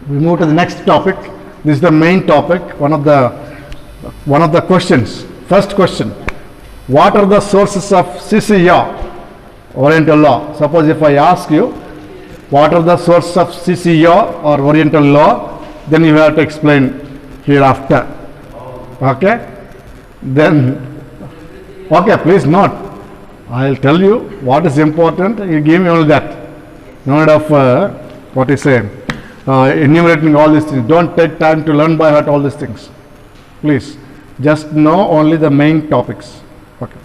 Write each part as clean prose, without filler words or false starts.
We move to the next topic. This is the main topic, one of the questions. First question: what are the sources of CCR, Oriental law? Suppose if I ask you, what are the sources of CCR or Oriental law, then you have to explain hereafter. Okay? Then, okay, please note. I'll tell you what is important. You give me only that. No need of what you say, enumerating all these things. Don't take time to learn by heart all these things. Please, just know only the main topics. Okay.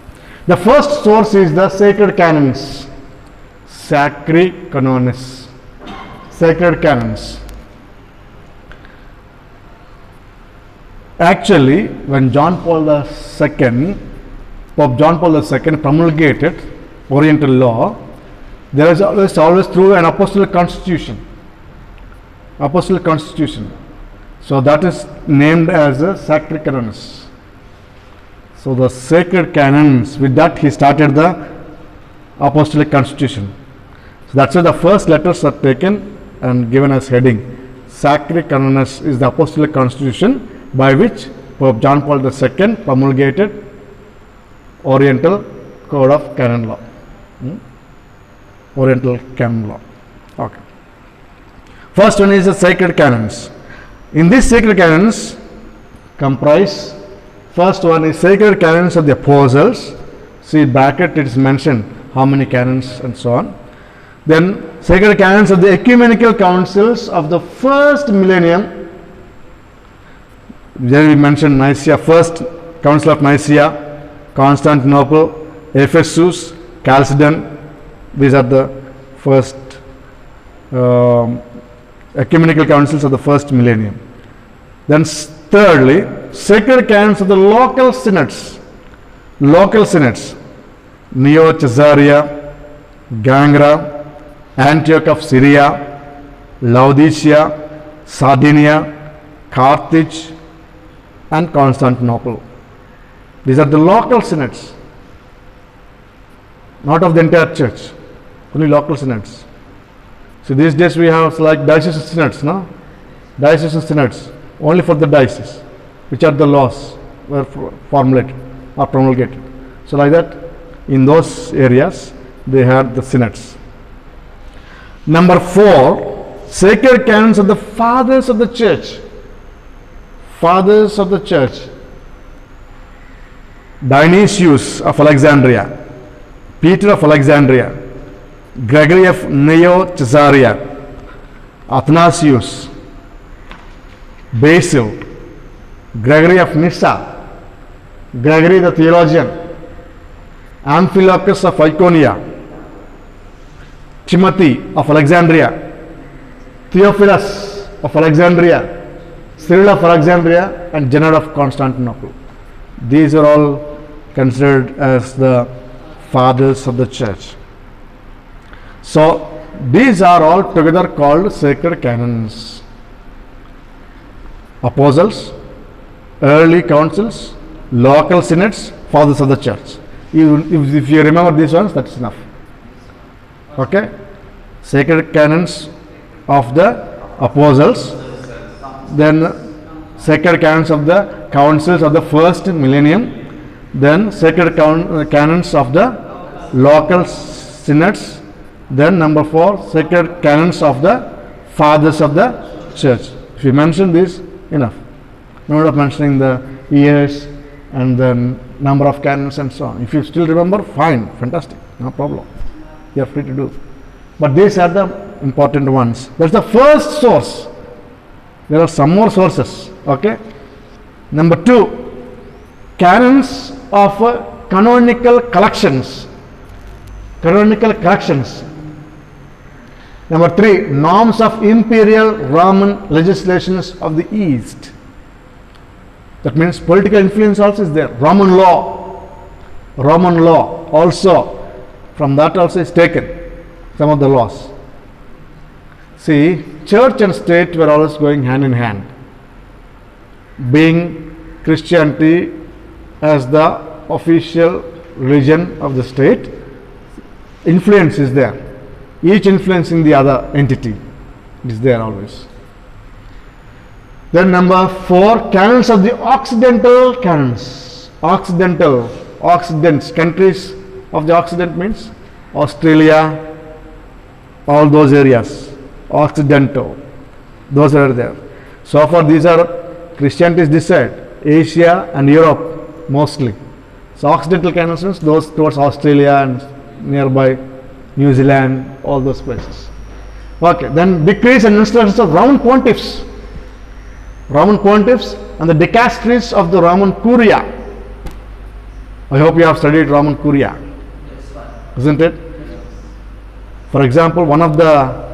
The first source is the sacred canons. Sacri canones. Sacred canons. Actually, when Pope John Paul II promulgated Oriental law, there is always through an apostolic constitution. Apostolic constitution. So that is named as a sacred canons. So the sacred canons, with that he started the apostolic constitution. So that's why the first letters are taken and given as heading. Sacred canons is the apostolic constitution by which Pope John Paul II promulgated Oriental Code of Canon Law. Oriental Canon Law. Okay. First one is the sacred canons. In these sacred canons comprise, first one is sacred canons of the apostles. See bracket, it is mentioned how many canons and so on. Then sacred canons of the ecumenical councils of the first millennium. There we mentioned Nicaea, first council of Nicaea, Constantinople, Ephesus, Chalcedon. These are the first ecumenical councils of the first millennium. Then thirdly, sacred canons of the local synods. Local synods: Neo Caesarea, Gangra, Antioch of Syria, Laodicea, Sardinia, Carthage, and Constantinople. These are the local synods, not of the entire church, only local synods. So these days we have like diocesan synods, no? Diocesan synods, only for the diocese, which are the laws were formulated or promulgated. So like that, in those areas, they had the synods. Number 4, sacred canons of the fathers of the church. Fathers of the church: Dionysius of Alexandria, Peter of Alexandria, Gregory of Neo Caesarea, Athanasius, Basil, Gregory of Nyssa, Gregory the theologian, Amphilochus of Iconia, Timothy of Alexandria, Theophilus of Alexandria, Cyril of Alexandria, and General of Constantinople. These are all considered as the fathers of the church. So these are all together called sacred canons. Apostles, early councils, local synods, fathers of the church. If you remember these ones, that's enough. Okay? Sacred canons of the apostles, then sacred canons of the councils of the first millennium, then sacred canons of the local synods, then number 4, sacred canons of the fathers of the church. If you mention this, enough. No need of mentioning the years and the number of canons and so on. If you still remember, fine, fantastic, no problem. You are free to do. But these are the important ones. That's the first source. There are some more sources. Okay. Number 2, canons of canonical collections. Canonical collections. Number 3, norms of imperial Roman legislations of the East. That means political influence also is there. Roman law also, from that also is taken some of the laws. See, church and state were always going hand in hand. Being Christianity as the official religion of the state, influence is there. Each influencing the other entity is there always. Then number 4, canons of the Occidental canons. Occidents, countries of the Occident means Australia, all those areas. Occidental, those are there. So far these are Christianity is this side, Asia and Europe mostly. So Occidental canons means those towards Australia and nearby New Zealand, all those places. Okay, then decrees and instructions of Roman pontiffs. Roman pontiffs and the dicasteries of the Roman Curia. I hope you have studied Roman Curia, isn't it? For example, one of the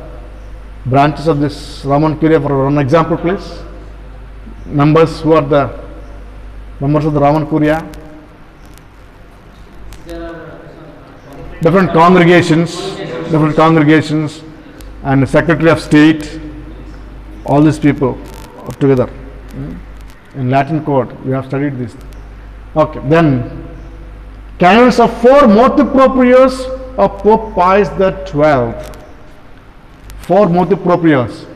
branches of this Roman Curia, for one example please. Members, who are the members of the Roman Curia? Different congregations and the Secretary of State, all these people together. In Latin code, we have studied this. Okay, then canons of 4 motu proprios of Pope Pius the 12th. 4 motu proprios.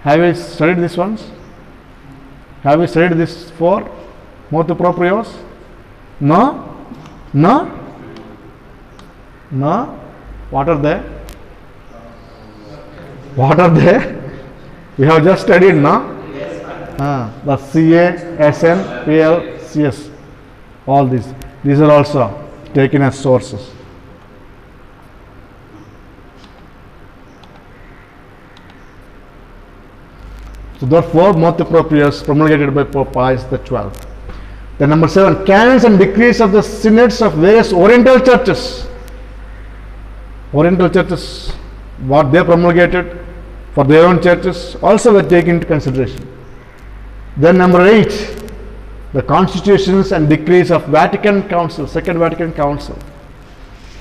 Have you studied these ones? Have you studied this 4 motu proprios? No? No? No? What are they? What are they? We have just studied, no? The CA, SN, PL, CS. All these. These are also taken as sources. So there are 4 motu proprios promulgated by Pope Pius the 12th. Then number 7, canons and decrees of the synods of various Oriental churches. Oriental churches, what they promulgated for their own churches also were taken into consideration. Then number 8, the constitutions and decrees of Vatican Council, Second Vatican Council.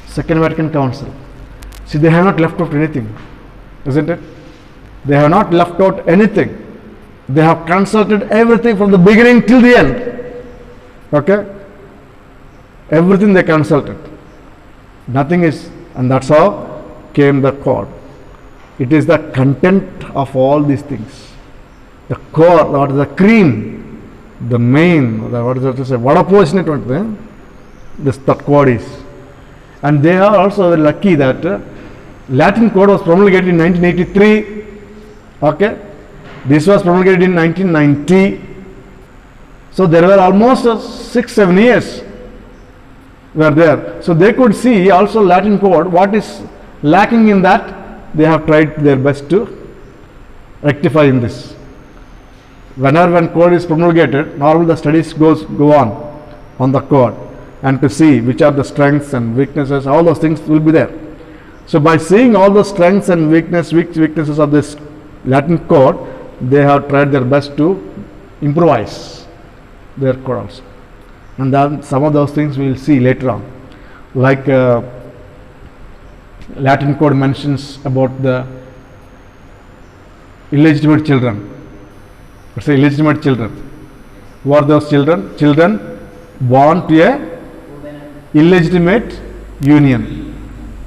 See, they have not left out anything, isn't it? They have not left out anything. They have consulted everything from the beginning till the end. Okay? Everything they consulted. Nothing is, and that's how came the code. It is the content of all these things. The core, what is the cream, the main, what is that to say, what opposition it went, this that code is. And they are also very lucky that Latin code was promulgated in 1983. Okay? This was promulgated in 1990. So there were almost 6-7 years were there. So they could see also Latin code, what is lacking in that, they have tried their best to rectify in this. Whenever when code is promulgated, normally the studies go on the code, and to see which are the strengths and weaknesses, all those things will be there. So by seeing all the strengths and weaknesses of this Latin code, they have tried their best to improvise their code also. And then some of those things we will see later on. Like Latin code mentions about the illegitimate children. Let's say illegitimate children. Who are those children? Children born to a illegitimate union.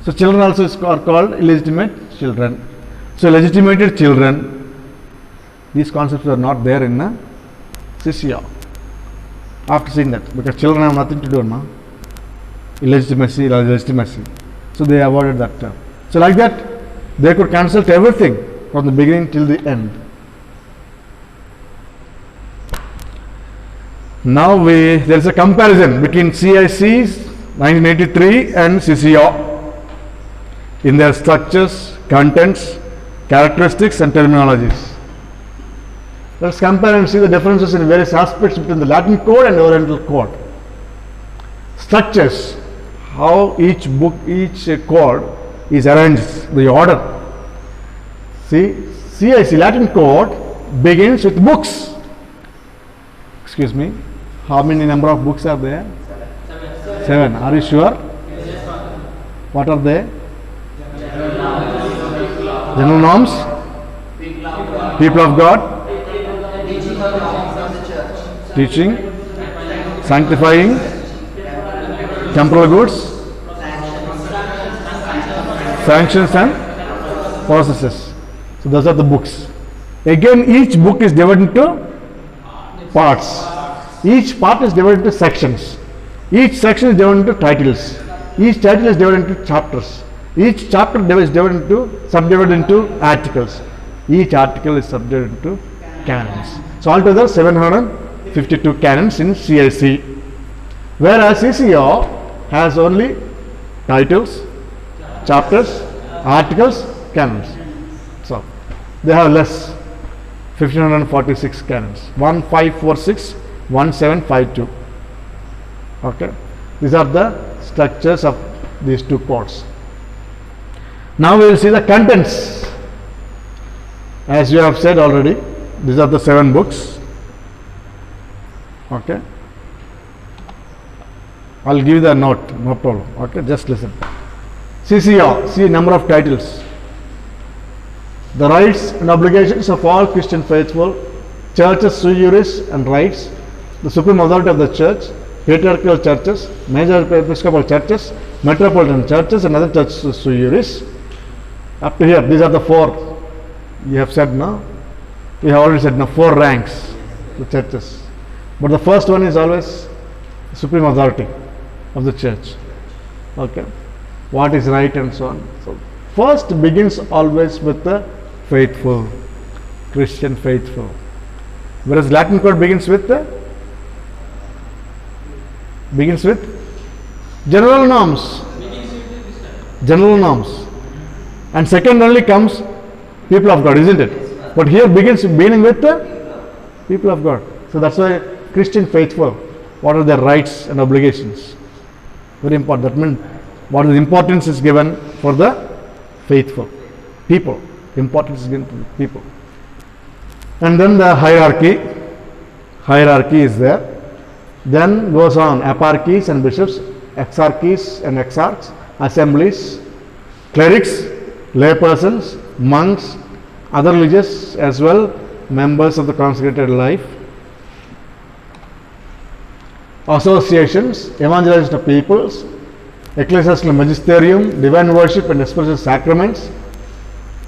So children also are called illegitimate children. So legitimated children, these concepts are not there in CCR. After seeing that, because children have nothing to do, no? Illegitimacy or legitimacy. So they avoided that term. So like that, they could consult everything from the beginning till the end. Now there is a comparison between CIC's 1983 and CCR in their structures, contents, characteristics and terminologies. Let us compare and see the differences in various aspects between the Latin code and Oriental code. Structures, how each book, each code is arranged, the order. See, CIC Latin code begins with books. Excuse me, how many number of books are there? 7. Are you sure? What are they? General norms, people of God, teaching, sanctifying, temporal goods, sanctions and processes. So those are the books. Again, each book is divided into parts. Each part is divided into sections. Each section is divided into titles. Each title is divided into chapters. Each chapter is subdivided into articles. Each article is subdivided into canons. So altogether 752 canons in CIC. Whereas CCO has only titles, chapters, articles, canons. So they have less, 1546 canons, 1546, 1752. Okay, these are the structures of these two codes. Now we will see the contents. As you have said already, these are the 7 books. Okay, I'll give you the note, no problem. Okay, just listen. CCO, see number of titles. The rights and obligations of all Christian faithful, churches sui juris and rights, the supreme authority of the church, patriarchal churches, major episcopal churches, metropolitan churches and other churches sui juris. Up to here, these are the 4. You have said now. We have already said now 4 ranks, the churches. But the first one is always supreme authority of the church. Okay, what is right and so on. So first begins always with the faithful, Christian faithful. Whereas Latin code begins with general norms. General norms. And second only comes people of God, isn't it? But here beginning with the people of God. So that's why Christian faithful, what are their rights and obligations? Very important. That means what is the importance is given for the faithful people. Importance is given to the people. And then the hierarchy is there. Then goes on eparchies and bishops, exarchies and exarchs, assemblies, clerics, laypersons, monks, other religious as well, members of the consecrated life, associations, evangelization of peoples, ecclesiastical magisterium, divine worship and expressive sacraments,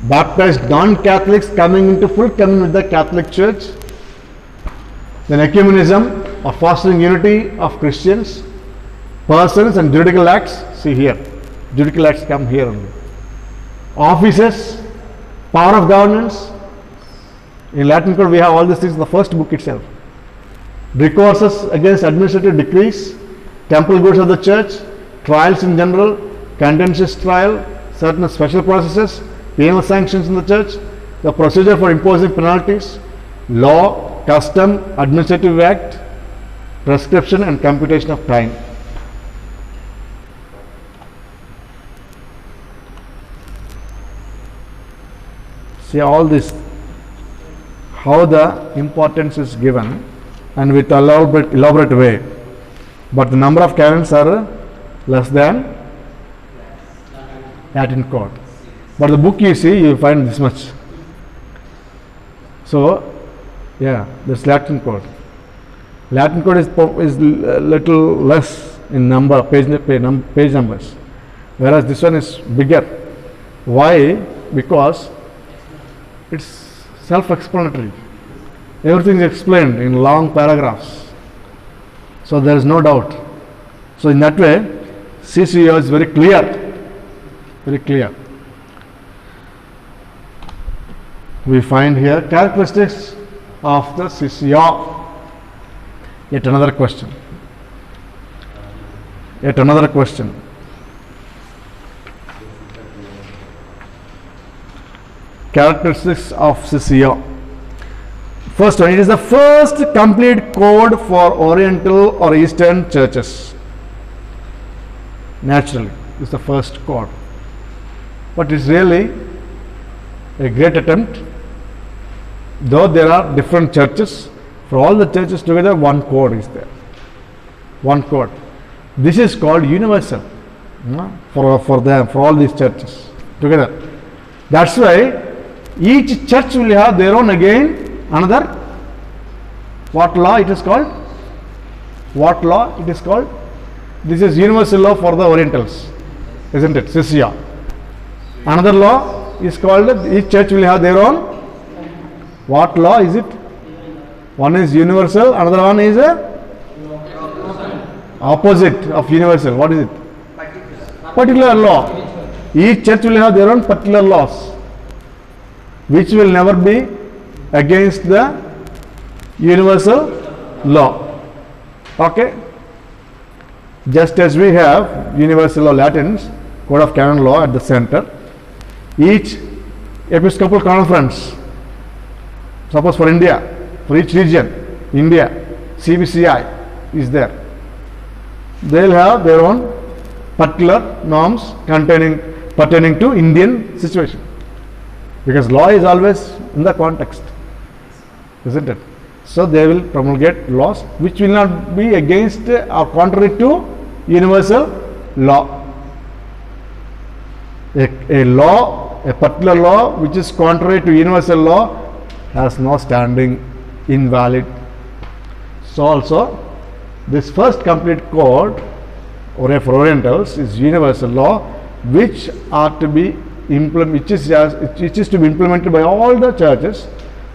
baptized non-Catholics coming into full communion with the Catholic Church, then ecumenism of fostering unity of Christians, persons and juridical acts. See here, juridical acts come here only. Offices, power of governance. In Latin code we have all these things in the first book itself. Recourses against administrative decrees, temporal goods of the church, trials in general, contentious trial, certain special processes, penal sanctions in the church, the procedure for imposing penalties, law, custom, administrative act, prescription and computation of time. See all this, how the importance is given and with elaborate way. But the number of canons are less than Latin code. But the book you see, you find this much. So, yeah, this Latin code. Latin code is little less in number, page numbers, whereas this one is bigger. Why? Because it's self-explanatory. Everything is explained in long paragraphs. So there is no doubt. So in that way, CCO is very clear. Very clear. We find here characteristics of the CCO. Yet another question. Yet another question. Characteristics of CCO. First one, it is the first complete code for Oriental or Eastern churches. Naturally, it's the first code. But it's really a great attempt. Though there are different churches, for all the churches together, one code is there. One code. This is called universal for all these churches together. That's why each church will have their own another. What law it is called? What law it is called? This is universal law for the Orientals, isn't it? CCO. Another law is called, each church will have their own What law is it? One is universal, another one is a opposite of universal. What is it? Particular law. Each church will have their own particular laws, which will never be against the universal law. Okay? Just as we have universal law Latins, code of canon law at the center, each episcopal conference, suppose for India, for each region, India, CBCI is there. They will have their own particular norms pertaining to Indian situation, because law is always in the context, isn't it? So they will promulgate laws which will not be against or contrary to universal law. A law, a particular law which is contrary to universal law has no standing, invalid. So also this first complete code or for Orientals is universal law, which are to be which is to be implemented by all the churches,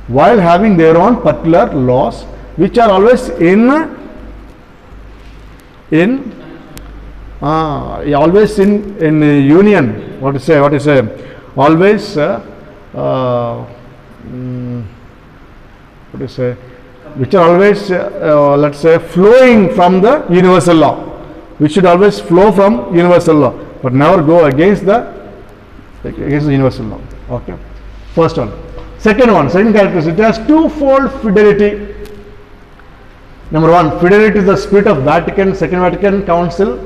while having their own particular laws, which are always always in union. What to say? Always what to say? Which are always let's say flowing from the universal law. Which should always flow from universal law, but never go against the universal law. Okay. First one. Second characteristic, it has twofold fidelity. Number one, fidelity to the spirit of Second Vatican Council.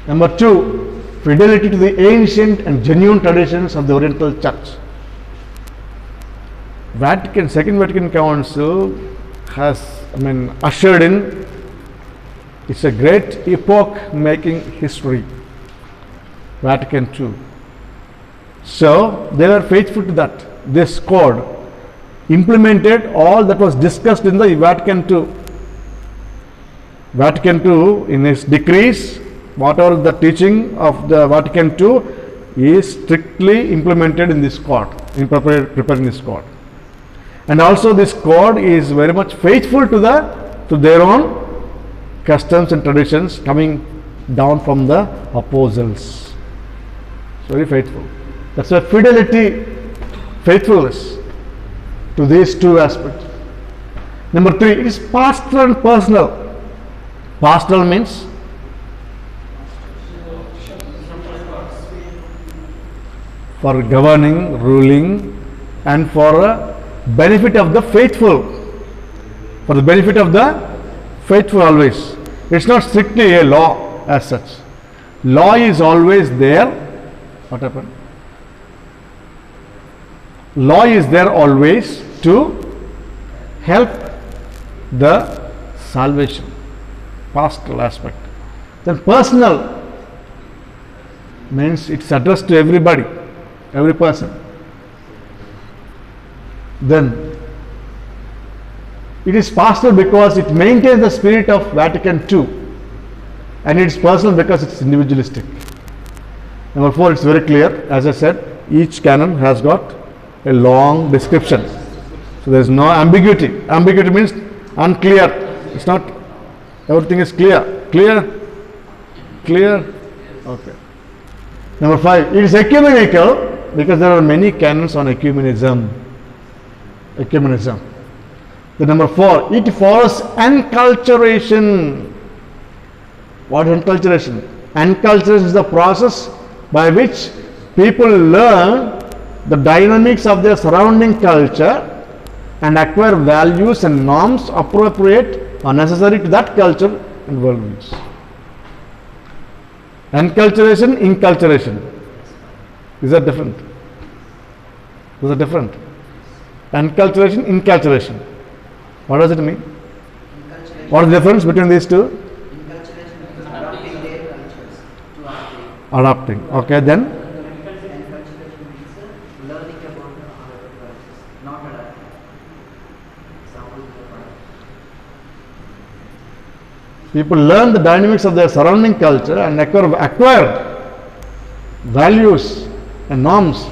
Number two, fidelity to the ancient and genuine traditions of the Oriental Church. Second Vatican Council has, ushered in, it's a great epoch-making history. Vatican II. So they were faithful to that. This code implemented all that was discussed in the Vatican II. Vatican II, in its decrees, whatever the teaching of the Vatican II is strictly implemented in this code, in preparing this code. And also this code is very much faithful to their own customs and traditions coming down from the apostles. Very faithful. That's why fidelity, faithfulness to these two aspects. Number three, it is pastoral and personal. Pastoral means for governing, ruling, and for benefit of the faithful. For the benefit of the faithful always. It's not strictly a law as such. Law is always there. What happened? Law is there always to help the salvation. Pastoral aspect. Then personal means it's addressed to everybody, every person. Then it is pastoral because it maintains the spirit of Vatican II, and it is personal because it is individualistic. Number four, it's very clear. As I said, each canon has got a long description, so there is no ambiguity. Ambiguity means unclear. It's not everything is clear. Clear? Okay. Number five, it is ecumenical because there are many canons on ecumenism. The number four, it follows enculturation. What is enculturation? Enculturation is the process by which people learn the dynamics of their surrounding culture and acquire values and norms appropriate or necessary to that culture and worldviews. Enculturation, inculturation. Is that different? Those are different. Enculturation, inculturation. What does it mean? What is the difference between these two? Inculturation is adopting their cultures to our way. Adopting. Okay, then? Enculturation means learning about other cultures, not adopting. Example, People learn the dynamics of their surrounding culture and acquire values and norms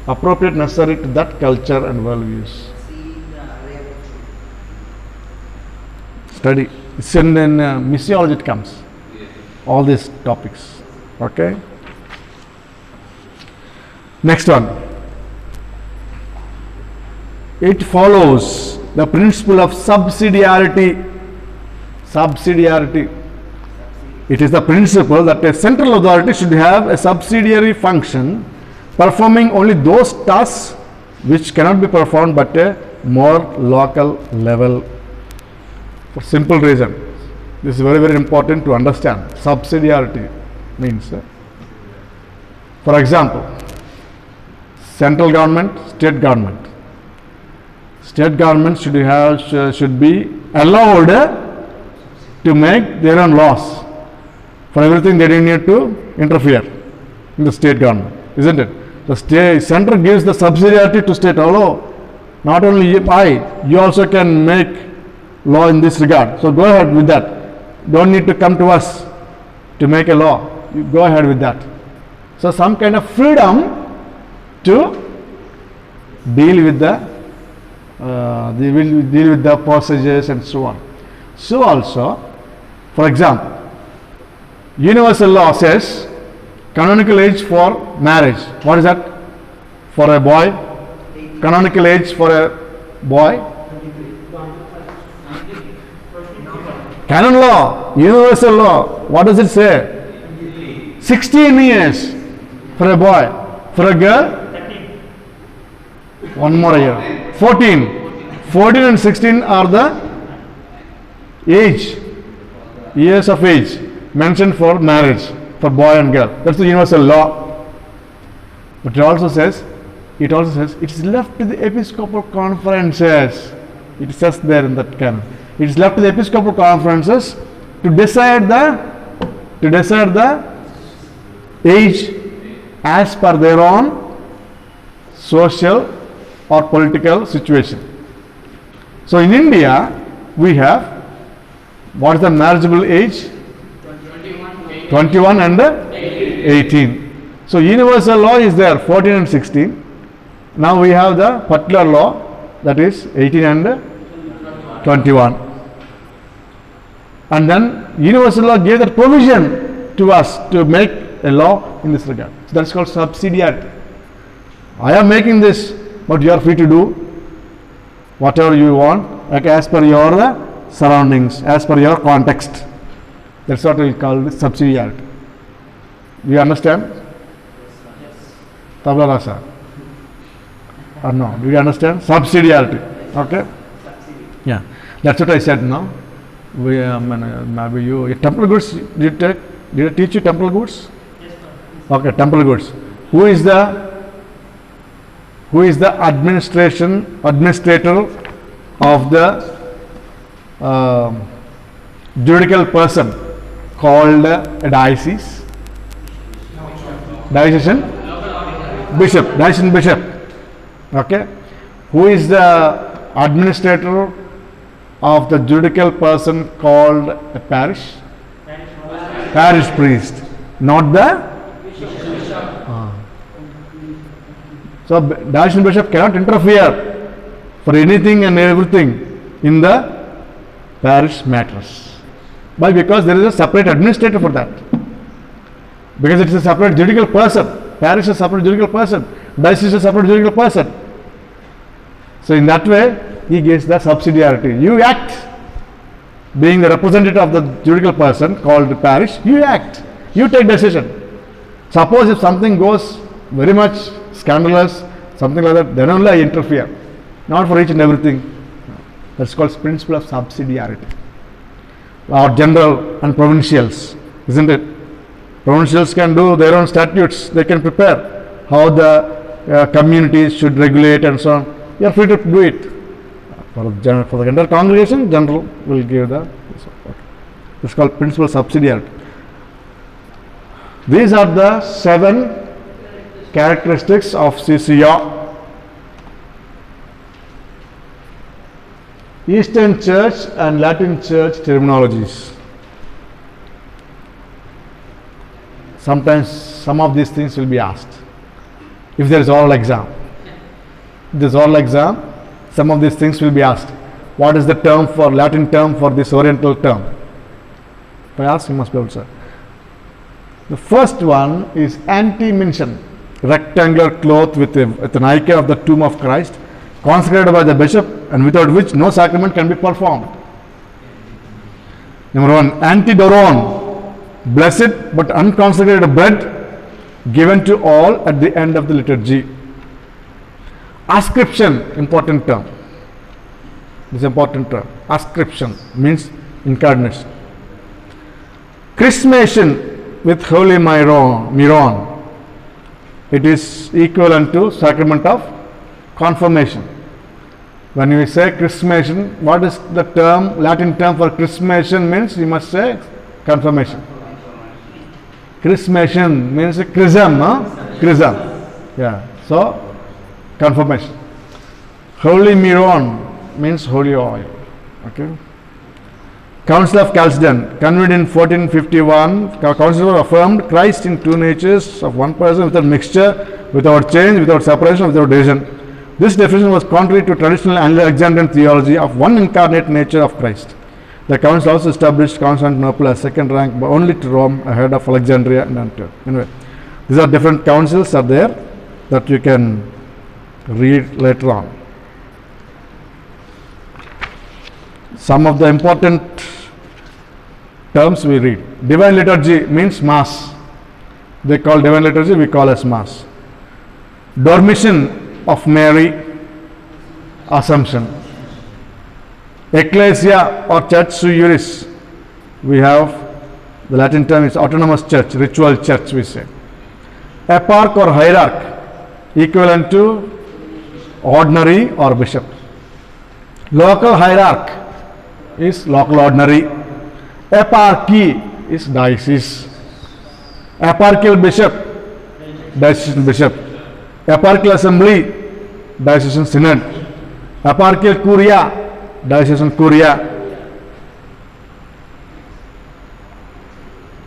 appropriate, necessary to that culture and worldviews. See the array of truth. Study. It's in missiology it comes. All these topics. Okay. Next one. It follows the principle of subsidiarity. Subsidiarity. It is the principle that a central authority should have a subsidiary function performing only those tasks which cannot be performed but a more local level. For simple reason. This is very, very important to understand. Subsidiarity means, for example, central government, state government. State government should be allowed to make their own laws. For everything they don't need to interfere in the state government, isn't it? The state center gives the subsidiarity to state. Although not only you also can make law in this regard. So go ahead with that. Don't need to come to us to make a law. You go ahead with that. So some kind of freedom to deal with the they will deal with the passages and so on. So also, for example, universal law says canonical age for marriage. What is that? For a boy, canonical age for a boy. Canon law, universal law. What does it say? 16 years for a boy. For a girl, one more year. 14. 14 and 16 are the age, years of age mentioned for marriage for boy and girl. That's the universal law. But it also says it's left to the episcopal conferences. It says there in that canon. It is left to the episcopal conferences to decide the age as per their own social or political situation. So in India, we have, what is the marriageable age? 21 and 18. So universal law is there, 14 and 16. Now we have the particular law, that is 18 and 21. And then universal law gave that provision to us to make a law in this regard. So that's called subsidiarity. I am making this, but you are free to do whatever you want, like as per your surroundings, as per your context. That's what we call this subsidiarity. Do you understand? Tabla rasa. Or no? Do you understand? Subsidiarity. Okay? Yeah. That's what I said now. Maybe you temple goods, did I teach you temple goods? Yes, sir. Okay, temple goods. Who is the administrator of the juridical person called a diocese? Diocesan bishop. Diocesan bishop. Okay. Who is the administrator of the juridical person called a parish? Parish priest. Not the So diocesan bishop cannot interfere for anything and everything in the parish matters. Why? Because there is a separate administrator for that. Because it is a separate juridical person. Parish is a separate juridical person. Diocese is a separate juridical person. So in that way, he gives the subsidiarity. You act, being the representative of the juridical person called the parish, you act. You take decision. Suppose if something goes very much scandalous, something like that, then only I interfere. Not for each and everything. That's called principle of subsidiarity. Or general and provincials, isn't it? Provincials can do their own statutes. They can prepare how the communities should regulate and so on. You are free to do it. For the general congregation, general will give the. It's called principle of subsidiarity. These are the 7 characteristics of CCR. Eastern Church and Latin Church terminologies. Sometimes some of these things will be asked. if there is oral exam. This oral exam, some of these things will be asked. What is the term for Latin term for this Oriental term? If I ask, you must be able to say. The first one is anti-mention, rectangular cloth with an icon of the tomb of Christ, consecrated by the bishop, and without which no sacrament can be performed. Number one, antidoron, blessed but unconsecrated bread given to all at the end of the liturgy. Ascription, important term. This important term. Ascription means incarnation. Chrismation with holy miron. It is equivalent to sacrament of confirmation. When we say chrismation, what is the term, Latin term for chrismation means? You must say confirmation. Chrismation means chrism, chrism. Yeah. So, confirmation. Holy miron means holy oil. Okay. Council of Chalcedon, convened in 1451, Council affirmed Christ in two natures of one person without mixture, without change, without separation, without division. This definition was contrary to traditional Alexandrian theology of one incarnate nature of Christ. The council also established Constantinople as second rank, but only to Rome, ahead of Alexandria and Antioch. Anyway, these are different councils are there that you can read later on. Some of the important terms we read. Divine liturgy means mass. They call divine liturgy, we call as mass. Dormition of Mary, Assumption. Ecclesia or church sui juris, we have the Latin term is autonomous church, ritual church we say. Eparch or hierarch, equivalent to ordinary or bishop. Local hierarch is local ordinary. Eparchy is diocese. Eparchial bishop, diocesan bishop. Eparchial assembly, diocesan synod. Eparchial curia, diocesan curia.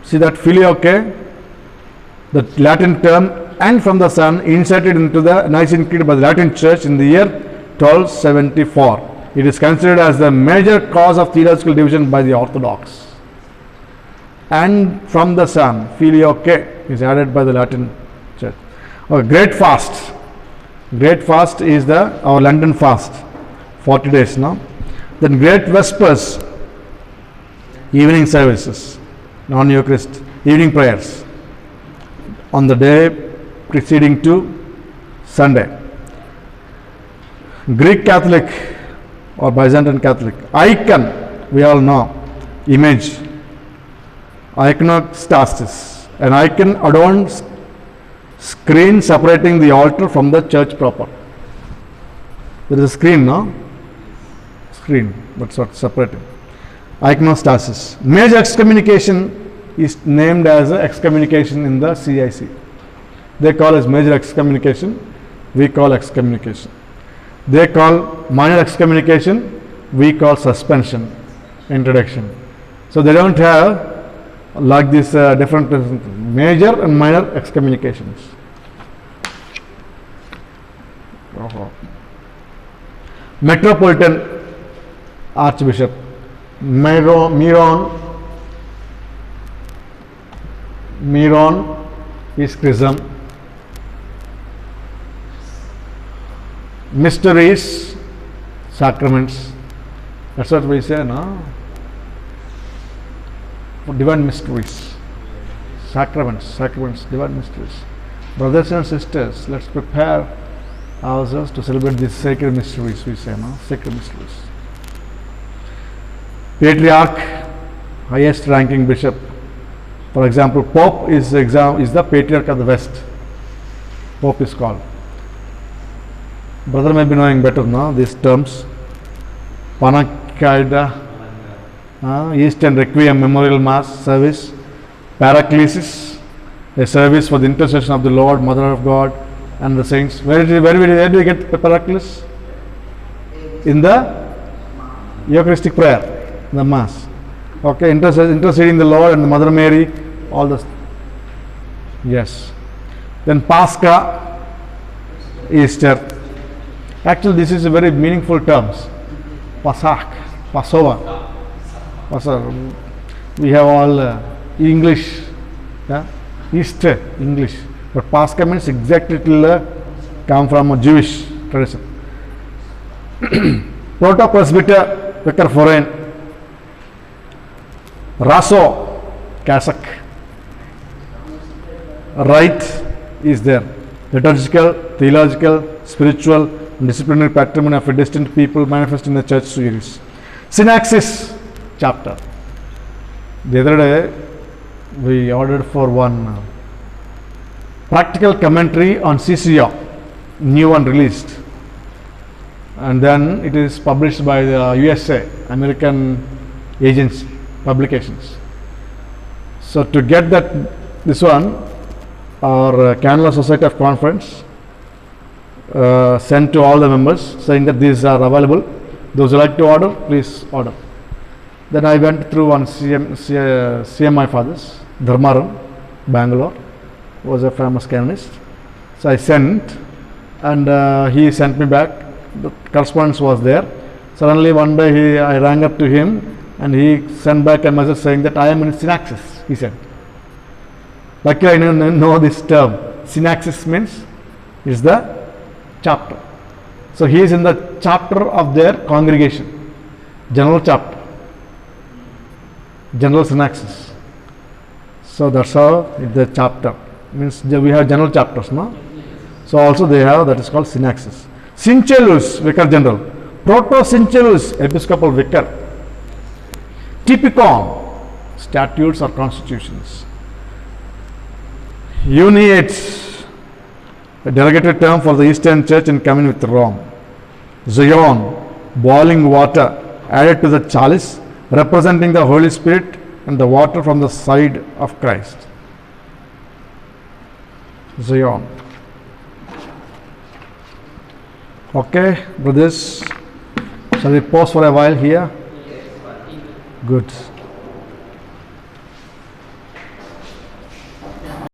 See that filioque, the Latin term, and from the Son, inserted into the Nicene Creed by the Latin Church in the year 1274. It is considered as the major cause of theological division by the Orthodox. And from the Son, filioque is added by the Latin Church. Great fast. Great fast is our London fast, 40 days now. Then Great Vespers, evening services, non-Eucharist, evening prayers on the day preceding to Sunday. Greek Catholic or Byzantine Catholic. Icon, we all know, image, iconostasis. An icon adorns screen separating the altar from the church proper. There is a screen, no? Screen, that's what separating. Iconostasis. Major excommunication is named as excommunication in the CIC. They call as major excommunication, we call excommunication. They call minor excommunication, we call suspension, introduction. So they don't have like this different major and minor excommunications. Metropolitan Archbishop, Miron is chrism. Mysteries, sacraments. That's what we say, no? For divine mysteries, sacraments, divine mysteries. Brothers and sisters, let's prepare ourselves to celebrate these sacred mysteries, we say, no? Sacred mysteries. Patriarch, highest ranking bishop. For example, Pope is the Patriarch of the West. Pope is called. Brother may be knowing better now these terms. Panacida, Eastern Requiem Memorial Mass service. Paraclesis, a service for the intercession of the Lord, Mother of God, and the saints. Where do we get the Paraclesis? In the Eucharistic prayer, the Mass. Okay, interceding the Lord and the Mother Mary, all this. Yes. Then Pascha, Easter. Actually, this is a very meaningful terms. Pasach, Passover. Passover. We have all English, yeah? Easter, English. But Pascha means exactly it will come from a Jewish tradition. Proto-presbyter, vicar foreign. Raso, cassock. Rite is there. Liturgical, theological, spiritual, and disciplinary patrimony of a distinct people manifest in the church series. Synaxis chapter. The other day we ordered for one practical commentary on CCR, new one released, and then it is published by the USA, American agency, publications. So to get this one, our Canada Society of Conference sent to all the members saying that these are available. Those who like to order, please order. Then I went through one CMI fathers, Dharmaram, Bangalore, was a famous canonist. So I sent, and he sent me back. The correspondence was there. Suddenly one day I rang up to him, and he sent back a message saying that I am in Synaxis, he said. Luckily I know this term. Synaxis means is the chapter. So he is in the chapter of their congregation, general chapter, general Synaxis. So that's how the chapter means. We have general chapters, no? So also they have, that is called Synaxis. Syncellus, vicar general. Proto-Syncellus, episcopal vicar. Typicon, statutes or constitutions. Uniates, a derogated term for the Eastern Church in common with Rome. Zion, boiling water added to the chalice, representing the Holy Spirit and the water from the side of Christ. Zion. Okay, brothers, shall we pause for a while here? Good.